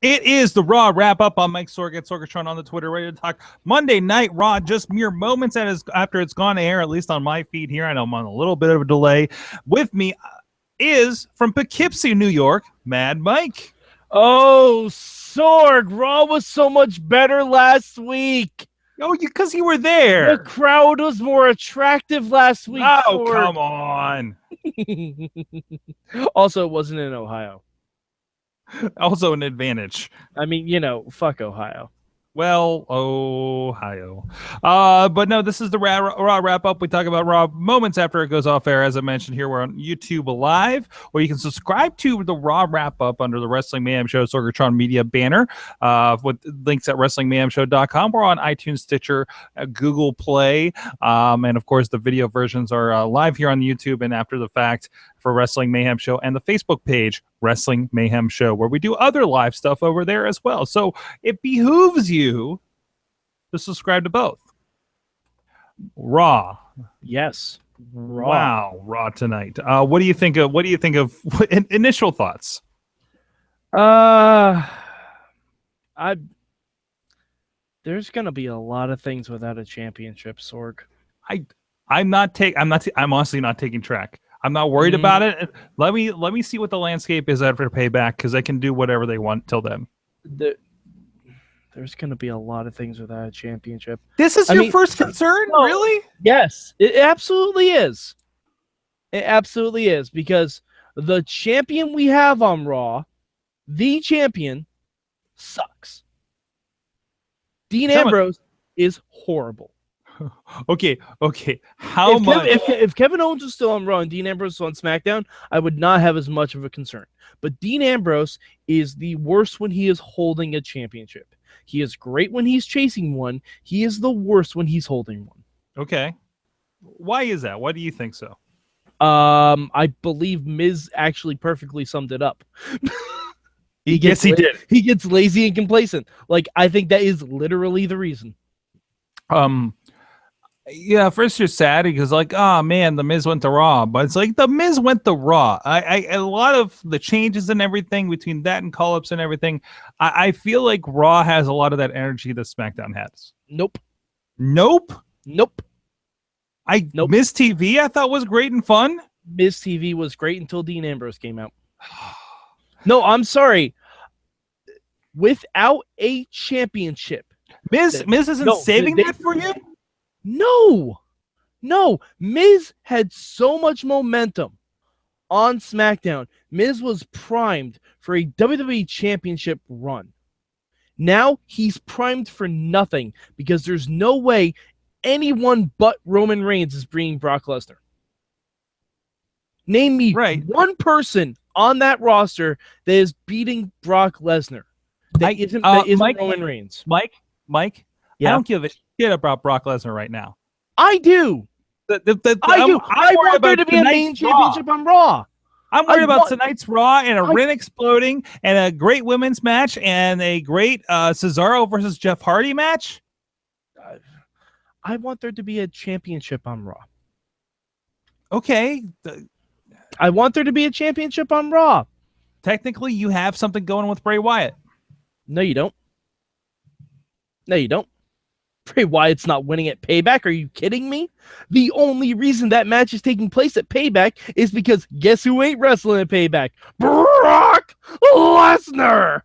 It is the Raw wrap-up on Mike Sorg at Sorgatron on the Twitter, ready to talk Monday Night Raw, just mere moments after it's gone to air, at least on my feed here. I know I'm on a little bit of a delay. With me is, from Poughkeepsie, New York, Mad Mike. Oh, Sorg, Raw was so much better last week. Oh, because you were there. The crowd was more attractive last week. Oh, Sorg. come on. Also, it wasn't in Ohio. Also an advantage. I mean, you know, fuck Ohio. Well, Ohio. But no, this is the Raw wrap-up. We talk about Raw moments after it goes off air. As I mentioned here, we're on YouTube Live, where you can subscribe to the Raw wrap-up under the Wrestling Mayhem Show Sorgatron Media banner with links at WrestlingMayhemShow.com. We're on iTunes, Stitcher, Google Play, and of course, the video versions are live here on YouTube and after the fact for Wrestling Mayhem Show and the Facebook page, Wrestling Mayhem Show, where we do other live stuff over there as well. So it behooves you to subscribe to both. Raw. Yes. Raw. Wow, Raw tonight. What do you think of initial thoughts? There's gonna be a lot of things without a championship, Sorg. I'm honestly not taking track. I'm not worried about it. Let me see what the landscape is after Payback, because they can do whatever they want till then. There's going to be a lot of things without a championship. This is your first concern? No, really? Yes, it absolutely is. It absolutely is, because the champion we have on Raw, the champion, sucks. Dean Ambrose is horrible. Okay. How much? If Kevin Owens was still on Raw and Dean Ambrose was on SmackDown, I would not have as much of a concern. But Dean Ambrose is the worst when he is holding a championship. He is great when he's chasing one. He is the worst when he's holding one. Okay. Why is that? Why do you think so? I believe Miz actually perfectly summed it up. He did. He gets lazy and complacent. Like, I think that is literally the reason. Yeah, first you're sad because like, oh man, the Miz went to Raw, but it's like the Miz went to Raw. A lot of the changes and everything between that and call-ups and everything, I feel like Raw has a lot of that energy that SmackDown has. Nope. Nope. Miz TV I thought was great and fun. Miz TV was great until Dean Ambrose came out. No, I'm sorry. Without a championship, Miz isn't saving that for you? No. Miz had so much momentum on SmackDown. Miz was primed for a WWE Championship run. Now he's primed for nothing because there's no way anyone but Roman Reigns is bringing Brock Lesnar. Name me one person on that roster that is beating Brock Lesnar. That isn't Roman Reigns. Mike? Yeah? I don't give a shit about Brock Lesnar right now. I do. I want there to be a main championship on Raw. I'm worried about tonight's Raw and a ring exploding and a great women's match and a great Cesaro versus Jeff Hardy match. I want there to be a championship on Raw. Okay. I want there to be a championship on Raw. Technically, you have something going with Bray Wyatt. No, you don't. Bray Wyatt's not winning at Payback. Are you kidding me? The only reason that match is taking place at Payback is because guess who ain't wrestling at Payback? Brock Lesnar!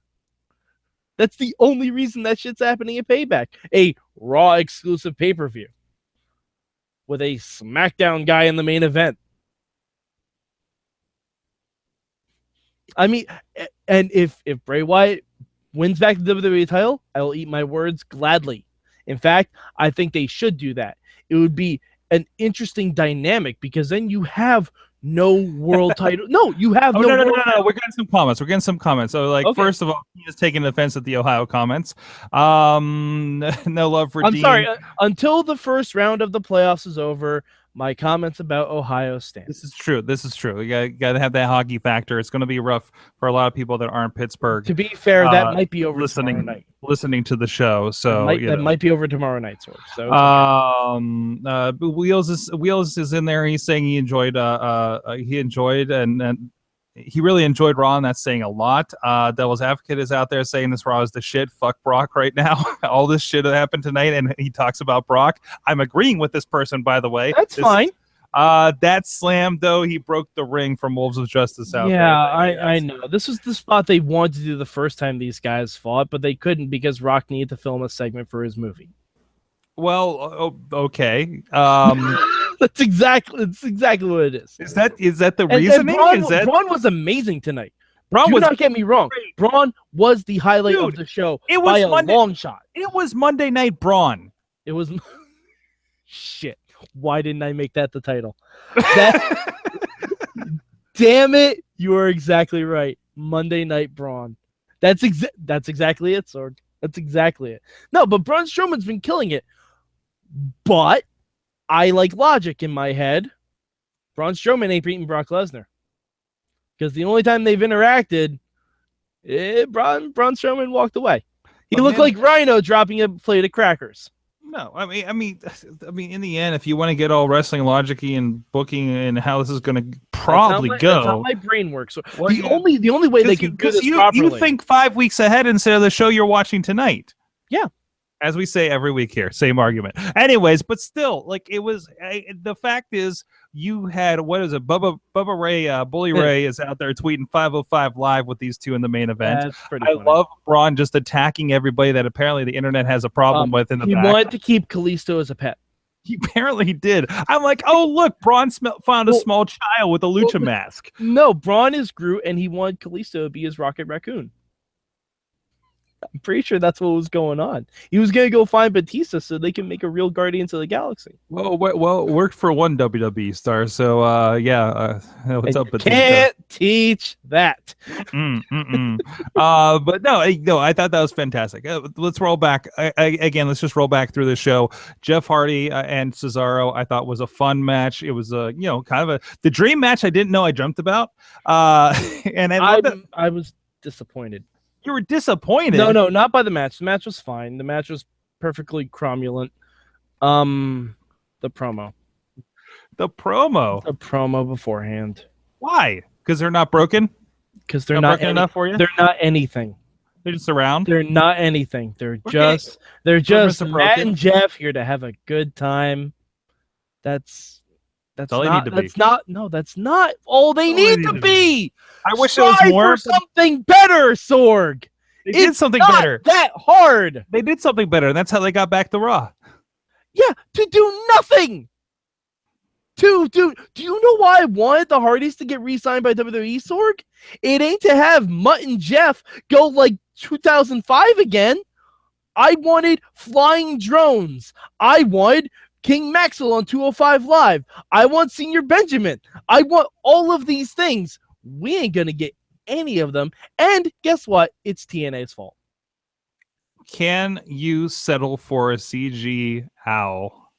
That's the only reason that shit's happening at Payback. A Raw exclusive pay-per-view with a SmackDown guy in the main event. I mean, and if Bray Wyatt wins back the WWE title, I will eat my words gladly. In fact, I think they should do that. It would be an interesting dynamic because then you have no world title. No, you have no. No. We're getting some comments. So, like, First of all, he is taking offense at the Ohio comments. No love for Dean. I'm sorry. Until the first round of the playoffs is over, my comments about Ohio stand. This is true. We got to have that hockey factor. It's going to be rough for a lot of people that aren't Pittsburgh. To be fair, that might be over tomorrow night. Listening to the show, so that might be over tomorrow night. So Wheels is in there. He's saying he enjoyed and he really enjoyed Raw, and that's saying a lot. Devil's Advocate is out there saying this Raw is the shit. Fuck Brock right now. All this shit that happened tonight, and he talks about Brock. I'm agreeing with this person, by the way. That's fine. That slam, though, he broke the ring from Wolves of Justice out there. Yeah, I know. This was the spot they wanted to do the first time these guys fought, but they couldn't because Rock needed to film a segment for his movie. Well, okay. That's exactly what it is. Is that the reasoning? Braun was amazing tonight. Do not get me wrong. Great. Braun was the highlight of the show. It was by a long shot. It was Monday Night Braun. It was shit. Why didn't I make that the title? Damn it! You are exactly right. Monday Night Braun. That's exactly it, Sorg. That's exactly it. No, but Braun Strowman's been killing it. But I like logic in my head. Braun Strowman ain't beating Brock Lesnar. Because the only time they've interacted, Braun Strowman walked away. He looked like Rhino dropping a plate of crackers. No, I mean, in the end, if you want to get all wrestling logic-y and booking and how this is going to probably go, that's how my brain works. So the only way they can do this properly, you think 5 weeks ahead instead of the show you're watching tonight. Yeah. As we say every week here, same argument. Anyways, but still, like it was. The fact is, you had what is it? Bubba Ray, Bully Ray is out there tweeting 505 live with these two in the main event. That's pretty I funny. love Braun just attacking everybody that apparently the internet has a problem with in the back. He wanted to keep Kalisto as a pet. He apparently did. I'm like, oh look, Braun found a small child with a lucha mask. No, Braun is Groot, and he wanted Kalisto to be his Rocket Raccoon. I'm pretty sure that's what was going on. He was going to go find Batista so they can make a real Guardians of the Galaxy. Well, worked for one WWE star, so what's up, Batista? Can't teach that. But no, I thought that was fantastic. Let's roll back again. Let's just roll back through the show. Jeff Hardy and Cesaro, I thought was a fun match. It was kind of the dream match. I didn't know I dreamt about. And I was disappointed. You were disappointed? No, not by the match. The match was fine. The match was perfectly cromulent. The promo. The promo beforehand. Why? Because they're not broken? Because they're not broken enough for you? They're not anything. They're just around? They're not anything. They're just Matt and Jeff here to have a good time. That's all they need to be. That's not all they need to be. I wish it was more. For something better, Sorg. They did something better. That hard. They did something better, and that's how they got back to Raw. Yeah, to do nothing. Do you know why I wanted the Hardys to get re-signed by WWE, Sorg? It ain't to have Mutt and Jeff go like 2005 again. I wanted flying drones. I wanted King Maxwell on 205 Live. I want Senior Benjamin. I want all of these things. We ain't going to get any of them. And guess what? It's TNA's fault. Can you settle for a CG owl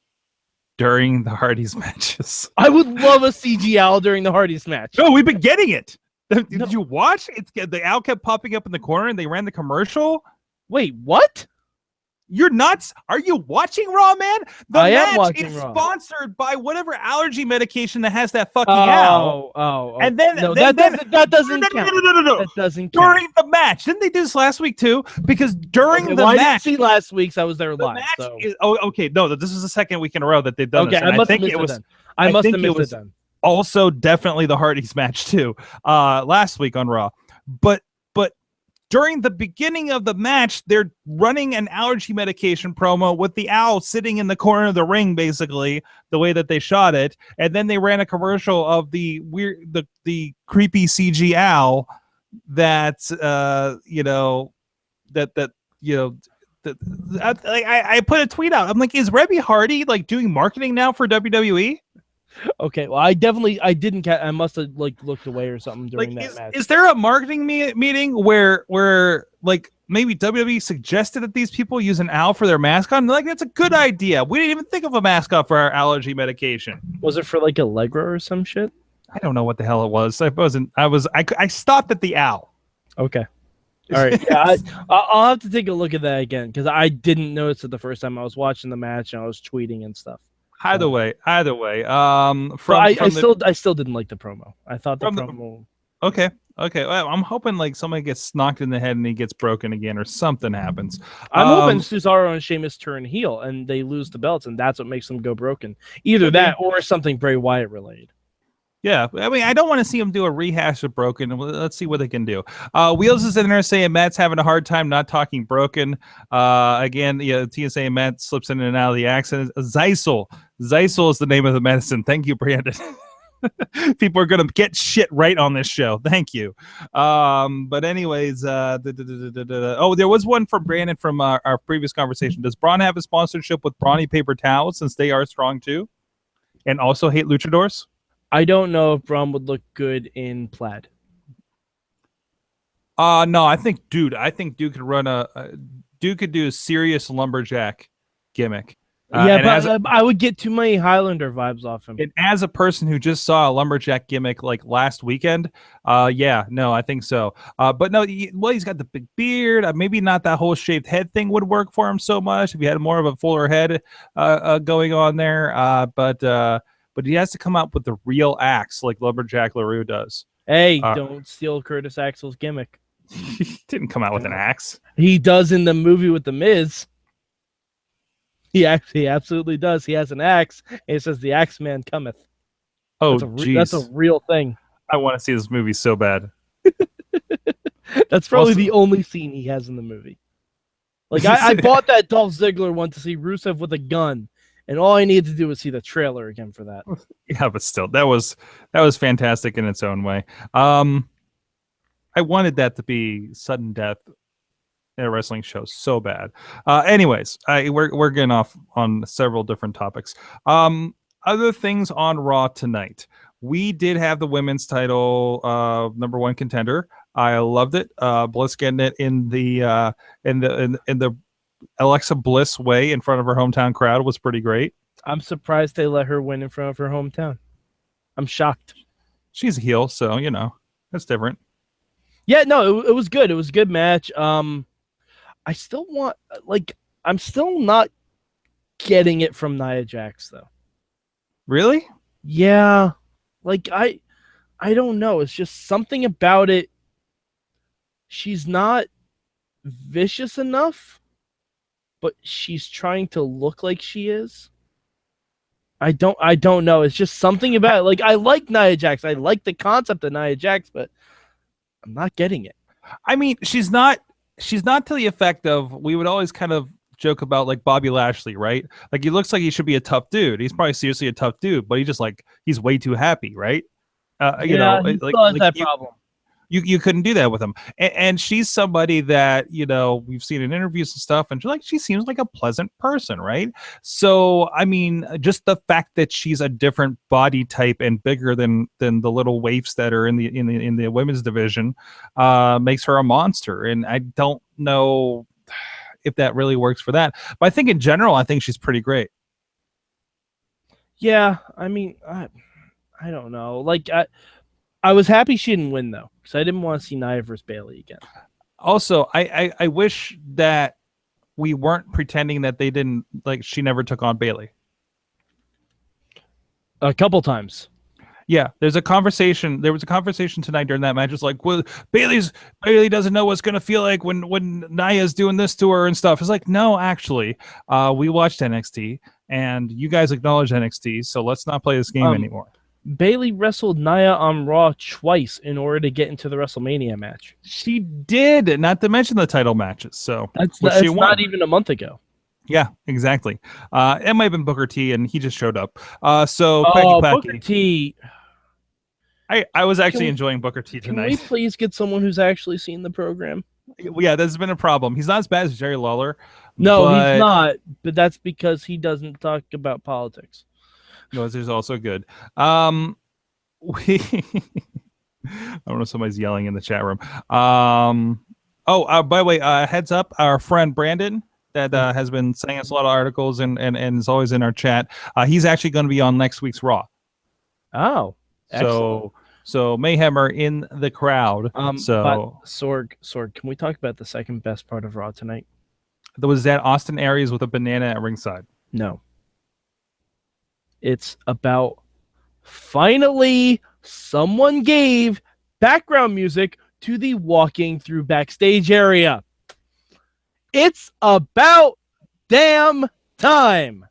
during the Hardys matches? I would love a CG owl during the Hardys match. No, we've been getting it. Did you watch? The owl kept popping up in the corner and they ran the commercial. Wait, what? You're nuts? Are you watching Raw, man? I am watching Raw. Sponsored by whatever allergy medication that has that fucking owl. Oh. And then that doesn't count. No. That doesn't count. During the match. Didn't they do this last week too? Because during the match. I didn't see last week's. I was there live. Okay. No, this is the second week in a row that they've done this. I must have missed it then. I must have missed it then. Also, definitely the Hardys match too. Last week on Raw. But during the beginning of the match, they're running an allergy medication promo with the owl sitting in the corner of the ring, basically, the way that they shot it. And then they ran a commercial of the creepy CG owl I put a tweet out. I'm like, is Rebby Hardy like doing marketing now for WWE? Okay, well, I didn't I must have looked away or something during that match. Is there a marketing meeting where like maybe WWE suggested that these people use an owl for their mascot? And like, that's a good idea. We didn't even think of a mascot for our allergy medication. Was it for like Allegra or some shit? I don't know what the hell it was. I stopped at the owl. Okay. All right. Yeah, I'll have to take a look at that again because I didn't notice it the first time I was watching the match and I was tweeting and stuff. Either way. I still didn't like the promo. I thought the promo Okay. Okay. Well, I'm hoping like somebody gets knocked in the head and he gets broken again or something happens. I'm hoping Cesaro and Sheamus turn heel and they lose the belts, and that's what makes them go broken. Either that or something Bray Wyatt related. Yeah, I mean, I don't want to see them do a rehash of Broken. Let's see what they can do. Wheels is in there saying Matt's having a hard time not talking Broken. Again, TSA and Matt slips in and out of the accent. Zeisel is the name of the medicine. Thank you, Brandon. People are gonna get shit right on this show. Thank you. But anyways, oh, there was one from Brandon from our previous conversation. Does Braun have a sponsorship with Brawny Paper Towels since they are strong too, and also hate luchadors? I don't know if Braun would look good in plaid. No, I think Dude could run Dude could do a serious lumberjack gimmick. But I would get too many Highlander vibes off him. And as a person who just saw a lumberjack gimmick like last weekend, I think so. But no, he's got the big beard. Maybe not that whole shaved head thing would work for him so much if he had more of a fuller head going on there. But he has to come up with the real axe like Lumberjack LaRue does. Hey, don't steal Curtis Axel's gimmick. He didn't come out with an axe. He does in the movie with The Miz. He absolutely does. He has an axe, and it says, "The Axe Man cometh." Oh, jeez. That's a real thing. I want to see this movie so bad. That's probably the only scene he has in the movie. Like, I bought that Dolph Ziggler one to see Rusev with a gun. And all I needed to do was see the trailer again for that. Yeah, but still, that was fantastic in its own way. I wanted that to be sudden death in a wrestling show so bad. Anyways, we're getting off on several different topics. Other things on Raw tonight. We did have the women's title number one contender. I loved it. Bliss getting it in the Alexa Bliss way in front of her hometown crowd was pretty great. I'm surprised they let her win in front of her hometown. I'm shocked. She's a heel, so that's different. Yeah, no, it was good. It was a good match. I still want, I'm still not getting it from Nia Jax though. Really? Yeah. I don't know. It's just something about it. She's not vicious enough, but she's trying to look like she is. I don't know. It's just something about it. I like Nia Jax. I like the concept of Nia Jax, but I'm not getting it. I mean, she's not to the effect of, we would always kind of joke about like Bobby Lashley, right? Like, he looks like he should be a tough dude. He's probably seriously a tough dude, but he's way too happy, right? He still has that problem. You couldn't do that with him. And she's somebody that, we've seen in interviews and stuff, and she seems like a pleasant person, right? So, I mean, just the fact that she's a different body type and bigger than the little waifs that are in the women's division makes her a monster. And I don't know if that really works for that. But I think in general, I think she's pretty great. Yeah, I mean, I don't know. I was happy she didn't win, though, because I didn't want to see Nia versus Bayley again. Also, I wish that we weren't pretending that they didn't, she never took on Bayley. A couple times. Yeah, there was a conversation tonight during that match. It's like, well, Bayley doesn't know what's going to feel like when Nia's doing this to her and stuff. It's like, no, actually, we watched NXT, and you guys acknowledge NXT, so let's not play this game anymore. Bayley wrestled Nia on Raw twice in order to get into the WrestleMania match. She did, not to mention the title matches. So that's not even a month ago. Yeah, exactly. It might have been Booker T, and he just showed up. Booker T. I was actually enjoying Booker T tonight. Can we please get someone who's actually seen the program? Yeah, there's been a problem. He's not as bad as Jerry Lawler. No, he's not. But that's because he doesn't talk about politics. No, there's also good. I don't know, somebody's yelling in the chat room. By the way, heads up, our friend Brandon that has been sending us a lot of articles and is always in our chat. He's actually going to be on next week's Raw. Oh, excellent. So Mayhem are in the crowd. Sorg, can we talk about the second best part of Raw tonight? There was that Austin Aries with a banana at ringside. No. It's about finally someone gave background music to the walking through backstage area. It's about damn time.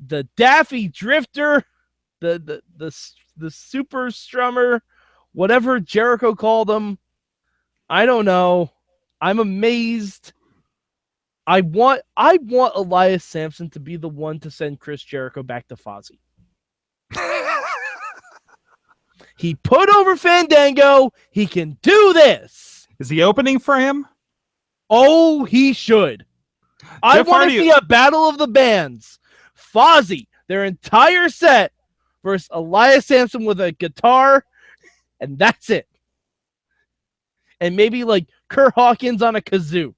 The Daffy Drifter, the super strummer, whatever Jericho called him, I don't know. I'm amazed. I want Elias Sampson to be the one to send Chris Jericho back to Fozzy. He put over Fandango. He can do this. Is he opening for him? Oh, he should. I want to see a battle of the bands. Fozzy, their entire set, versus Elias Sampson with a guitar, and that's it. And maybe like Kurt Hawkins on a kazoo.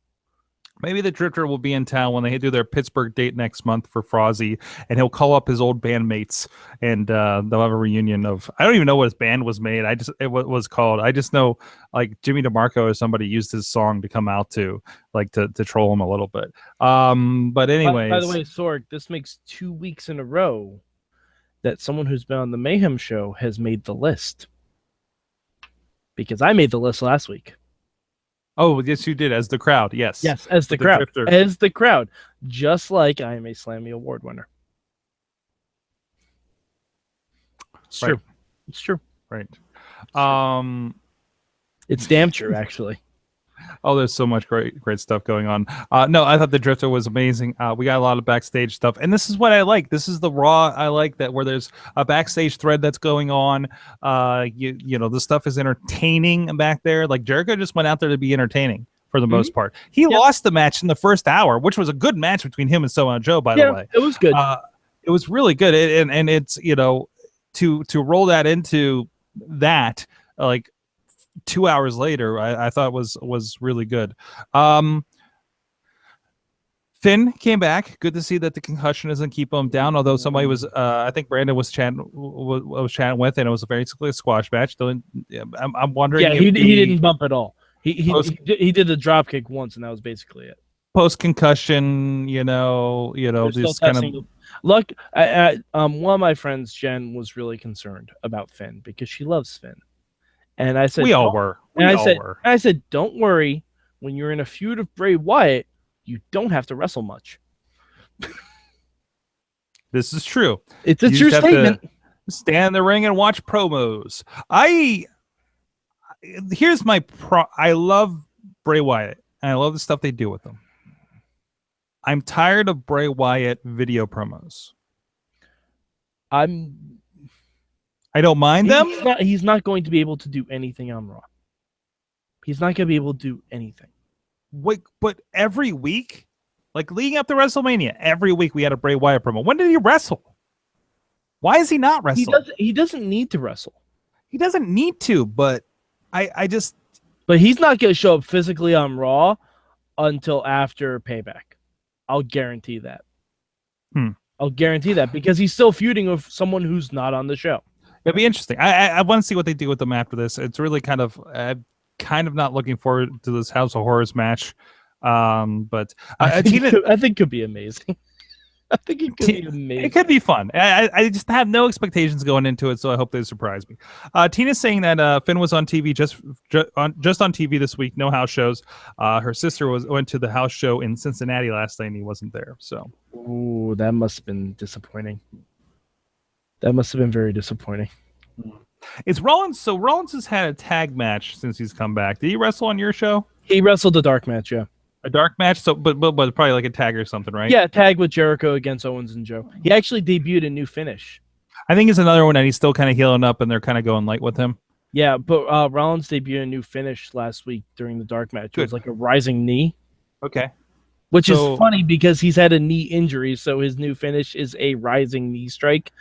Maybe the Drifter will be in town when they do their Pittsburgh date next month for Fozzy, and he'll call up his old bandmates, and they'll have a reunion of. I don't even know what his band was made. Was called. I just know like Jimmy DeMarco or somebody used his song to come out to, like to troll him a little bit. But anyways, by the way, Sorg, this makes 2 weeks in a row that someone who's been on the Mayhem show has made the list. Because I made the list last week. Oh, yes, you did, as the crowd, yes. Yes, as the crowd. Drifter. As the crowd. Just like I am a Slammy Award winner. It's true. It's true. Right. It's damn true, actually. Oh, there's so much great stuff going on. No, I thought the Drifter was amazing. We got a lot of backstage stuff, and this is what I like. This is the Raw I like, that where there's a backstage thread that's going on. You know, the stuff is entertaining back there. Like Jericho just went out there to be entertaining for the most part. He lost the match in the first hour, which was a good match between him and Samoa Joe, by the way. It was good. It was really good, and it's, you know, to roll that into that, like 2 hours later, I thought was really good. Finn came back. Good to see that the concussion doesn't keep him down. Although somebody was, I think Brandon was chatting with, and it was basically a squash match. I'm wondering. Yeah, he didn't bump at all. He did the drop kick once, and that was basically it. Post concussion, you know, this kind of. Look, one of my friends, Jen, was really concerned about Finn because she loves Finn. And I said, we all were. I said, don't worry. When you're in a feud of Bray Wyatt, you don't have to wrestle much. This is true. It's a true statement. Stand in the ring and watch promos. Here's my I love Bray Wyatt, and I love the stuff they do with him. I'm tired of Bray Wyatt video promos. I don't mind them. He's not going to be able to do anything on Raw. He's not going to be able to do anything. Wait, but every week, like leading up to WrestleMania, every week we had a Bray Wyatt promo. When did he wrestle? Why is he not wrestling? He doesn't need to wrestle. He doesn't need to, but I just. But he's not going to show up physically on Raw until after Payback. I'll guarantee that. I'll guarantee that because he's still feuding with someone who's not on the show. It'd be interesting. I want to see what they do with them after this. It's really kind of not looking forward to this House of Horrors match. But I think it could be amazing. I think it could be amazing. It could be fun. I just have no expectations going into it, so I hope they surprise me. Tina's saying that Finn was on TV just on TV this week, no house shows. Her sister went to the house show in Cincinnati last night, and he wasn't there. So, ooh, that must have been disappointing. That must have been very disappointing. Is Rollins? So Rollins has had a tag match since he's come back. Did he wrestle on your show? He wrestled a dark match, yeah. A dark match, so but probably like a tag or something, right? Yeah, tag with Jericho against Owens and Joe. He actually debuted a new finish. I think it's another one that he's still kind of healing up, and they're kind of going light with him. Yeah, but Rollins debuted a new finish last week during the dark match. It was like a rising knee. Okay. Which is funny because he's had a knee injury, so his new finish is a rising knee strike.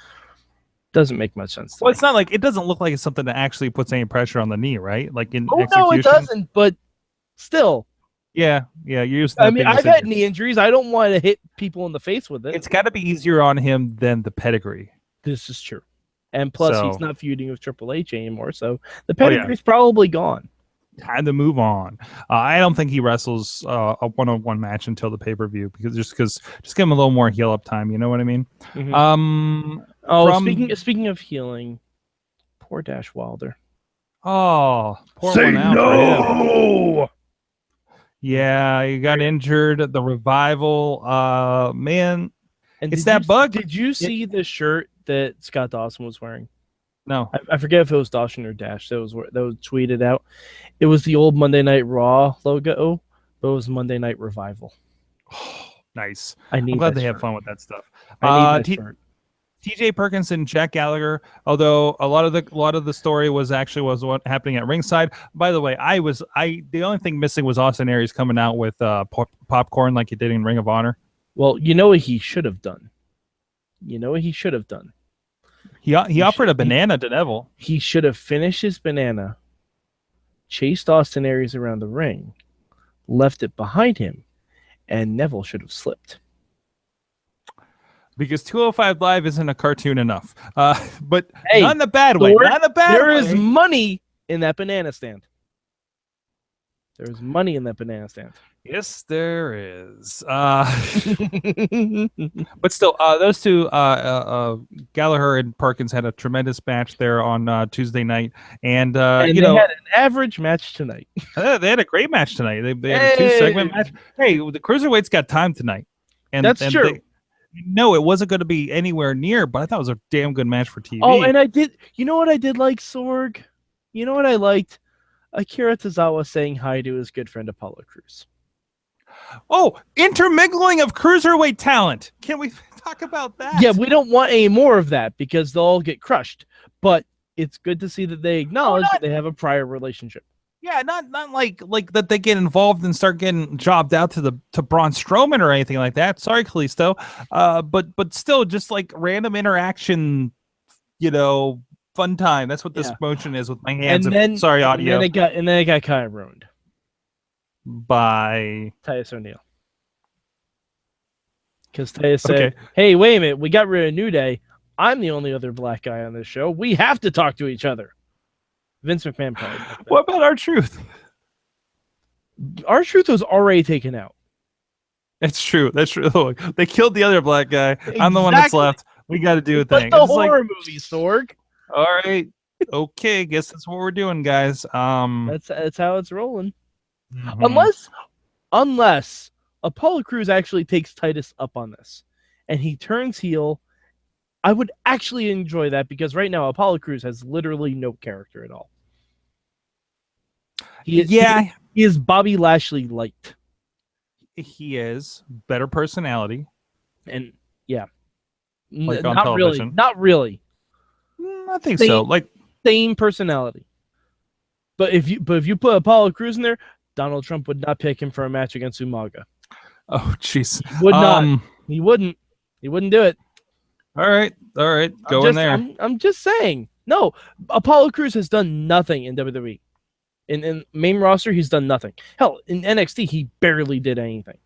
Doesn't make much sense. Well, it's not like it doesn't look like it's something that actually puts any pressure on the knee, right? Like in execution. No, it doesn't. But still. Yeah. You're used to I've had knee injuries. I don't want to hit people in the face with it. It's got to be easier on him than the pedigree. This is true. And plus, he's not feuding with Triple H anymore, so the pedigree's probably gone. Time to move on. I don't think he wrestles a one-on-one match until the pay-per-view because just give him a little more heal up time. You know what I mean? Mm-hmm. Speaking of healing, poor Dash Wilder. Oh, pour Say one out for him. no. Yeah, he got injured. The revival. Man, And it's that bug. Did you see the shirt that Scott Dawson was wearing? No. I forget if it was Dawson or Dash that was tweeted out. It was the old Monday Night Raw logo, but it was Monday Night Revival. Nice. I'm glad they have fun with that stuff. I need that shirt. TJ Perkins and Jack Gallagher, although a lot of the story was what happening at ringside. By the way, the only thing missing was Austin Aries coming out with popcorn like he did in Ring of Honor. Well, you know what he should have done. He offered a banana to Neville. He should have finished his banana, chased Austin Aries around the ring, left it behind him, and Neville should have slipped. Because 205 Live isn't a cartoon enough. But hey, not in a bad way. Not in a bad way. There is money in that banana stand. There's money in that banana stand. Yes, there is. But still, those two, Gallagher and Perkins, had a tremendous match there on Tuesday night, and they had an average match tonight. They had a great match tonight. They had a 2-segment match. Hey, the cruiserweights got time tonight, and that's true. No, it wasn't going to be anywhere near, but I thought it was a damn good match for TV. Oh, and I did. You know what I did like, Sorg? You know what I liked? Akira Tozawa saying hi to his good friend Apollo Crews. Oh, intermingling of cruiserweight talent. Can we talk about that? Yeah, we don't want any more of that because they'll all get crushed. But it's good to see that they acknowledge that they have a prior relationship. Yeah, not like that they get involved and start getting jobbed out to Braun Strowman or anything like that. Sorry, Kalisto. But still, just like random interaction, fun time. That's what this motion is with my hands. Sorry, audio. And then it got kind of ruined by Titus O'Neil. Because Titus said, "Hey, wait a minute, we got rid of New Day. I'm the only other black guy on this show. We have to talk to each other." Vince McMahon probably. What about R-Truth? R-Truth was already taken out. That's true. That's true. Look, they killed the other black guy. Exactly. I'm the one that's left. We got to do a thing. But the horror movie, Sorg. All right. Okay. Guess that's what we're doing, guys. That's how it's rolling. Mm-hmm. Unless Apollo Crews actually takes Titus up on this, and he turns heel. I would actually enjoy that because right now Apollo Crews has literally no character at all. He is Bobby Lashley light. He is better personality, and not television. Not really. I think so. Like same personality. But if you put Apollo Crews in there, Donald Trump would not pick him for a match against Umaga. Oh, jeez. Would not. He wouldn't. He wouldn't do it. All right. Go in there. I'm just saying. No, Apollo Crews has done nothing in WWE. In main roster, he's done nothing. Hell, in NXT, he barely did anything.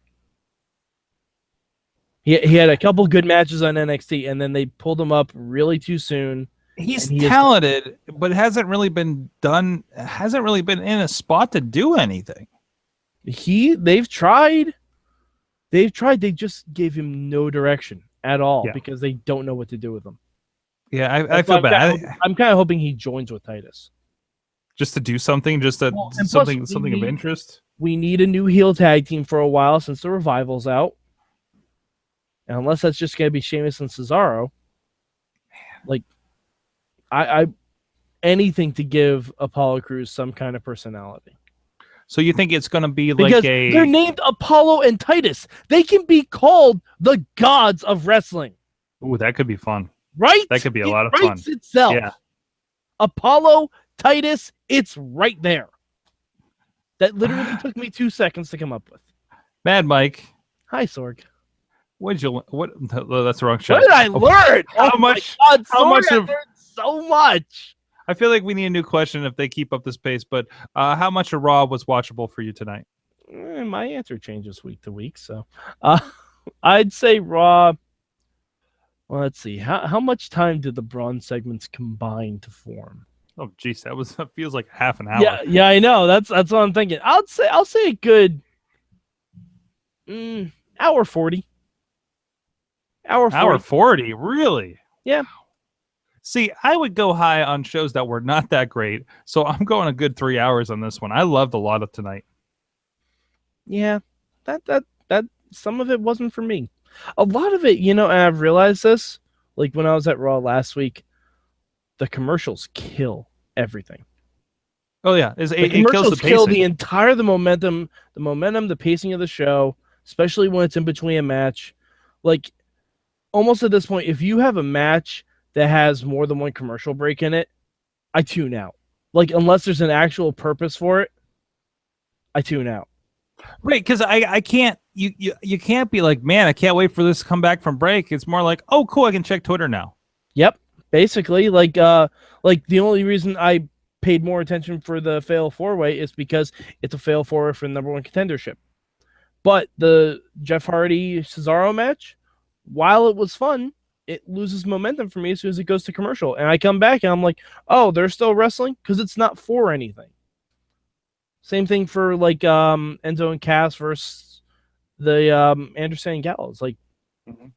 He had a couple good matches on NXT, and then they pulled him up really too soon. He's talented, but hasn't really been in a spot to do anything. They've tried. They just gave him no direction at all because they don't know what to do with him. Yeah, I feel bad. I'm kind of hoping he joins with Titus. Just to do something, something of interest. We need a new heel tag team for a while since the Revival's out. And unless that's just going to be Sheamus and Cesaro, I anything to give Apollo Crews some kind of personality. So you think it's going to be because they're named Apollo and Titus. They can be called the gods of wrestling. Ooh, that could be fun. Right? That could be a lot of fun. Itself. Yeah. Apollo, Titus, it's right there. That literally took me 2 seconds to come up with. Mad Mike. Hi, Sorg. What? That's the wrong show. What did I learn? How much? God, Sorg, I learned so much. I feel like we need a new question if they keep up this pace. But how much of Raw was watchable for you tonight? My answer changes week to week, so I'd say Raw. Well, let's see. How much time did the Braun segments combine to form? Oh, geez, that feels like half an hour. Yeah, I know. That's what I'm thinking. I'll say a good hour 40. Hour 40, really? Yeah. See, I would go high on shows that were not that great, so I'm going a good 3 hours on this one. I loved a lot of tonight. Yeah, that some of it wasn't for me. A lot of it, and I've realized this, like when I was at Raw last week, the commercials kill everything. Oh yeah, The it kills commercials the kill pacing. the momentum, the pacing of the show, especially when it's in between a match. Like almost at this point, if you have a match that has more than one commercial break in it, I tune out. Like unless there's an actual purpose for it, I tune out. Right, because I can't you can't be like, man, I can't wait for this to come back from break. It's more like, oh cool, I can check Twitter now. Yep. Basically, like the only reason I paid more attention for the Fatal 4-Way is because it's a Fatal 4-Way for the number one contendership. But the Jeff Hardy Cesaro match, while it was fun, it loses momentum for me as soon as it goes to commercial. And I come back and I'm like, oh, they're still wrestling? Because it's not for anything. Same thing for like Enzo and Cass versus the Anderson and Gallows. Like,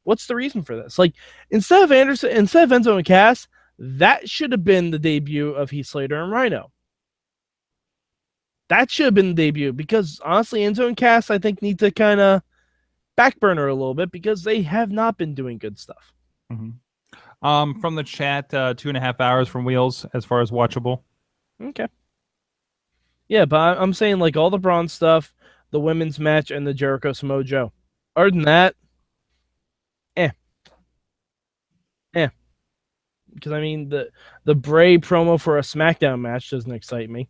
what's the reason for this? Like, instead of Enzo and Cass, that should have been the debut of Heath Slater and Rhino. That should have been the debut because honestly, Enzo and Cass, I think, need to kind of backburner a little bit because they have not been doing good stuff. From the chat, 2.5 hours from Wheels as far as watchable. Okay. Yeah, but I'm saying like all the Braun stuff, the women's match, and the Jericho Samoa Joe. Other than that, because I mean the Bray promo for a SmackDown match doesn't excite me.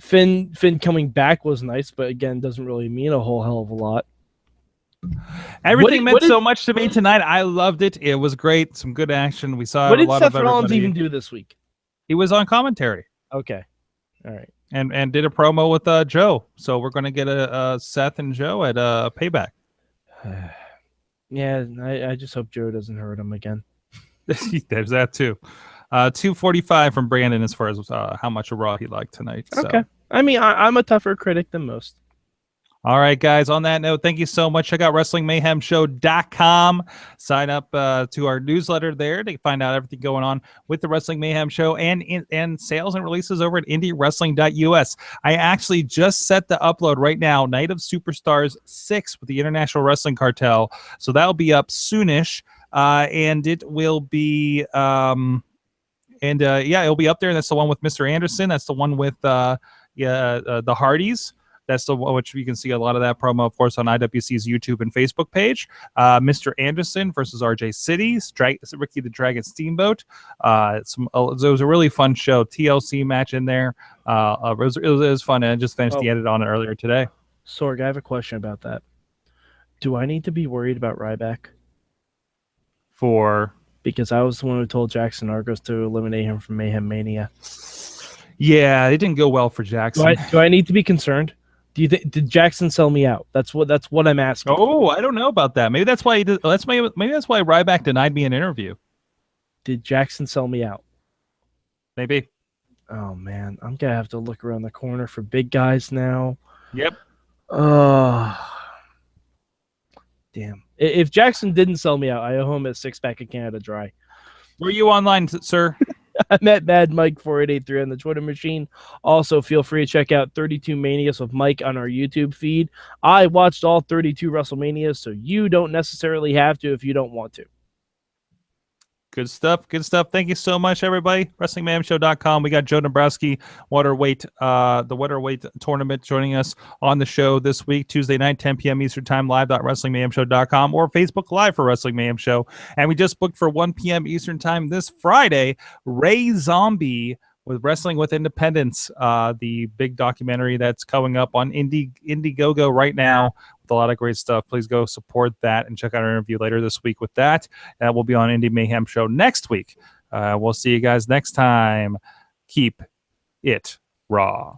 Finn coming back was nice, but again, doesn't really mean a whole hell of a lot. Everything meant so much to me tonight. I loved it. It was great. Some good action. We saw what a did lot Seth of Rollins everybody. even do this week? He was on commentary. Okay, all right, and did a promo with Joe. So we're going to get a Seth and Joe at Payback. Yeah, I just hope Joe doesn't hurt him again. There's that too. 245 from Brandon as far as how much of Raw he liked tonight. So. Okay. I mean, I'm a tougher critic than most. All right, guys. On that note, thank you so much. Check out WrestlingMayhemShow.com. Sign up to our newsletter there to find out everything going on with the Wrestling Mayhem Show and sales and releases over at IndieWrestling.us. I actually just set the upload right now, Night of Superstars 6 with the International Wrestling Cartel. So that'll be up soonish. And it will be it'll be up there. That's the one with Mr. Anderson. That's the one with the Hardys. That's the one which you can see a lot of that promo, of course, on IWC's YouTube and Facebook page. Mr. Anderson versus RJ City, Ricky the Dragon Steamboat. It was a really fun show. TLC match in there. It was fun, and I just finished the edit on it earlier today. Sorg, I have a question about that. Do I need to be worried about Ryback? Because I was the one who told Jackson Argos to eliminate him from Mayhem Mania. Yeah, it didn't go well for Jackson. Do I need to be concerned? Do you think did Jackson sell me out? That's what I'm asking. Oh, I don't know about that. Maybe that's why he did. Maybe that's why Ryback denied me an interview. Did Jackson sell me out? Maybe. Oh man, I'm gonna have to look around the corner for big guys now. Yep. Damn. If Jackson didn't sell me out, I owe him a 6-pack of Canada Dry. Were you online, sir? I'm at Mad Mike 4883 on the Twitter machine. Also, feel free to check out 32 Manias with Mike on our YouTube feed. I watched all 32 WrestleManias, so you don't necessarily have to if you don't want to. Good stuff. Good stuff. Thank you so much, everybody. WrestlingMayhemShow.com. We got Joe Dombrowski, the Waterweight Tournament, joining us on the show this week, Tuesday night, 10 p.m. Eastern Time, live.WrestlingMayhemShow.com or Facebook Live for Wrestling Mayhem Show. And we just booked for 1 p.m. Eastern Time this Friday, Ray Zombie with Wrestling with Independence, the big documentary that's coming up on Indiegogo right now with a lot of great stuff. Please go support that and check out our interview later this week with that. That will be on Indie Mayhem Show next week. We'll see you guys next time. Keep it raw.